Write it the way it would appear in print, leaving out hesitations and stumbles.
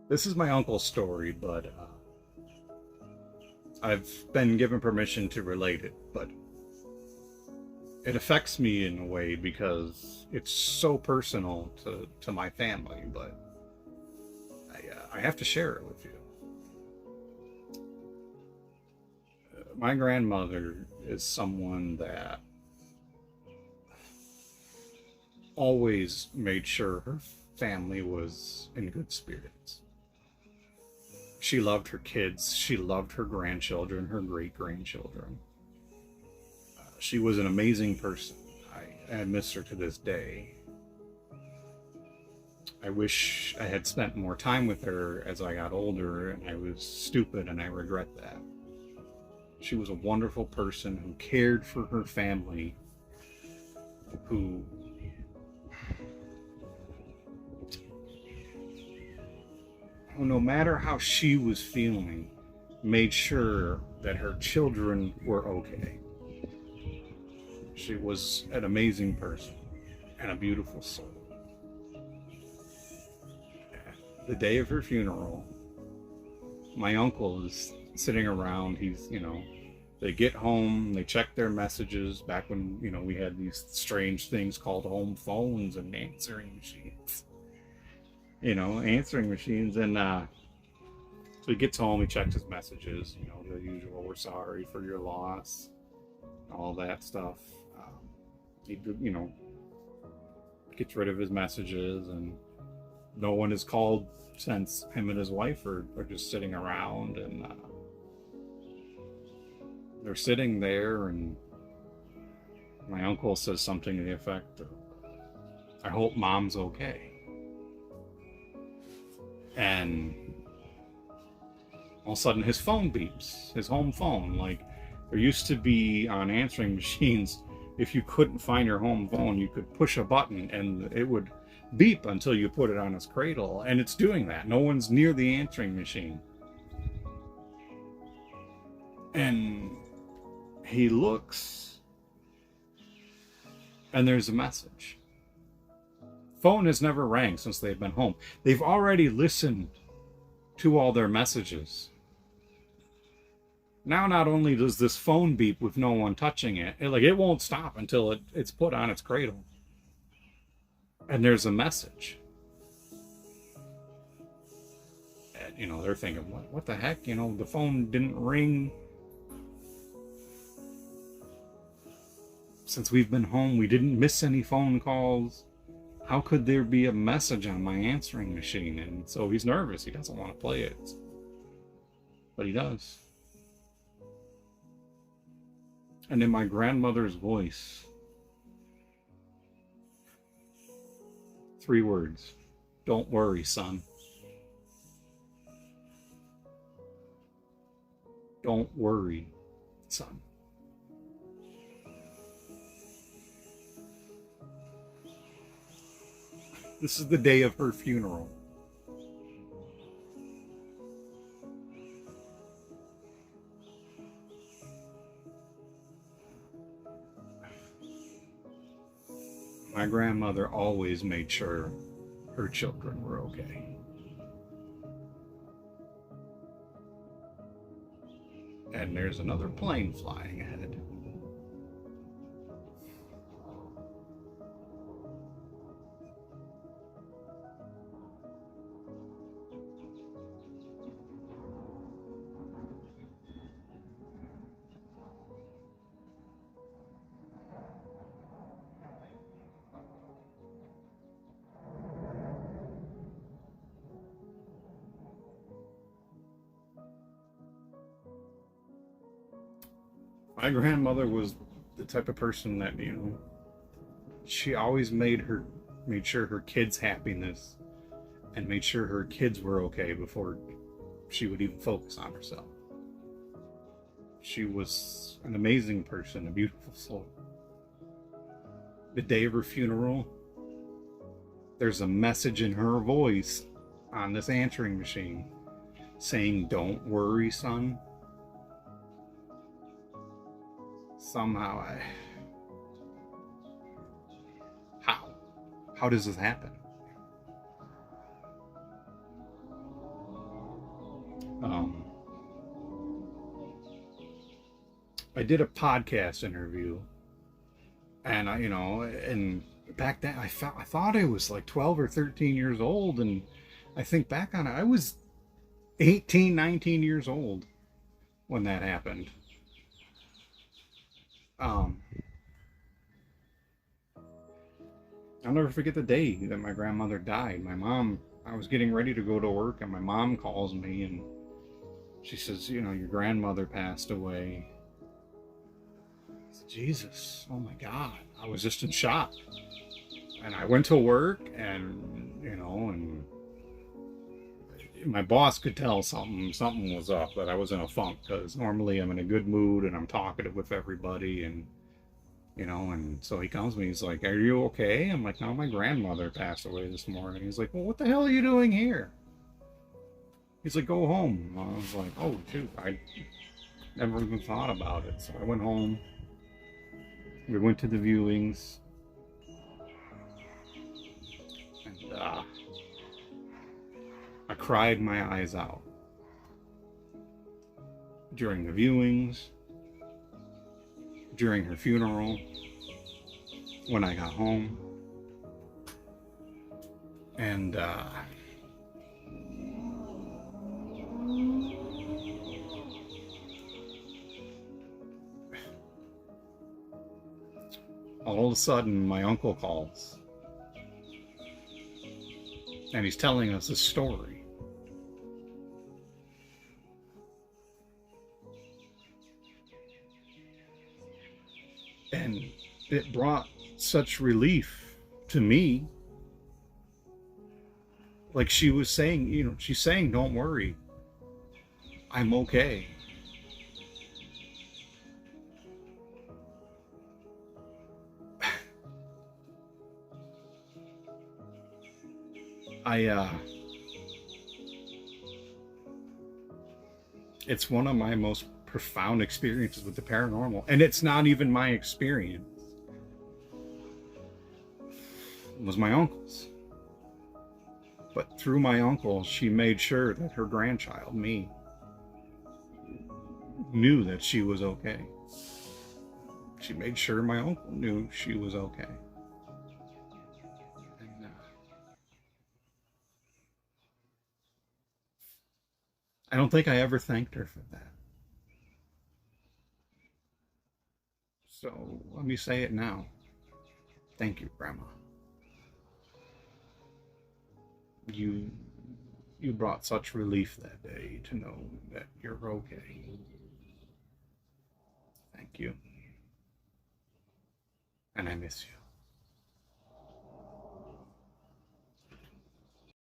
This is my uncle's story, but I've been given permission to relate it, but it affects me in a way because it's so personal to my family, but I have to share it with you. My grandmother is someone that always made sure her family was in good spirits. She loved her kids, she loved her grandchildren, her great grandchildren. She was an amazing person. I miss her to this day. I wish I had spent more time with her as I got older, and I was stupid, and I regret that. She was a wonderful person who cared for her family, who no matter how she was feeling, made sure that her children were okay. She was an amazing person and a beautiful soul. The day of her funeral, my uncle is sitting around. They get home, they check their messages back when, we had these strange things called home phones and answering machines. Answering machines. And so he gets home, he checks his messages, the usual, we're sorry for your loss, all that stuff. He, gets rid of his messages, and no one is called since him and his wife are just sitting around, and they're sitting there, and my uncle says something to the effect of, I hope mom's okay. And all of a sudden his phone beeps, his home phone. Like, there used to be on answering machines, if you couldn't find your home phone, you could push a button and it would beep until you put it on its cradle. And it's doing that. No one's near the answering machine. And he looks, and there's a message. Phone has never rang since they've been home. They've already listened to all their messages. Now, not only does this phone beep with no one touching it, it won't stop until it's put on its cradle. And there's a message. And, they're thinking, what the heck? The phone didn't ring since we've been home. We didn't miss any phone calls. How could there be a message on my answering machine? And so he's nervous. He doesn't want to play it. But he does. And in my grandmother's voice, 3 words. Don't worry, son. Don't worry, son. This is the day of her funeral. My grandmother always made sure her children were okay. And there's another plane flying ahead. My grandmother was the type of person that, she always made sure her kids' happiness and made sure her kids were okay before she would even focus on herself. She was an amazing person, a beautiful soul. The day of her funeral, there's a message in her voice on this answering machine saying, don't worry, son. Somehow How does this happen? I did a podcast interview, and and back then I thought I was like 12 or 13 years old, and I think back on it, I was 18, 19 years old when that happened. Um, I'll never forget the day that my grandmother died. I was getting ready to go to work, and my mom calls me and she says, your grandmother passed away. I said, Jesus, oh my God. I was just in shock. And I went to work, and my boss could tell something was up, that I was in a funk, because normally I'm in a good mood and I'm talkative with everybody, and so he comes to me, he's like, are you okay? I'm like, no, my grandmother passed away this morning. He's like, well, what the hell are you doing here? He's like, go home. I was like, oh shoot, I never even thought about it. So I went home. We went to the viewings, and I cried my eyes out during the viewings, during her funeral, when I got home, and all of a sudden my uncle calls, and he's telling us a story. And it brought such relief to me. Like she was saying, she's saying, don't worry, I'm okay. I It's one of my most profound experiences with the paranormal, and it's not even my experience. It was my uncle's. But through my uncle, she made sure that her grandchild, me, knew that she was okay. She made sure my uncle knew she was okay. And I don't think I ever thanked her for that. So let me say it now. Thank you, Grandma. You you brought such relief that day to know that you're okay. Thank you. And I miss you.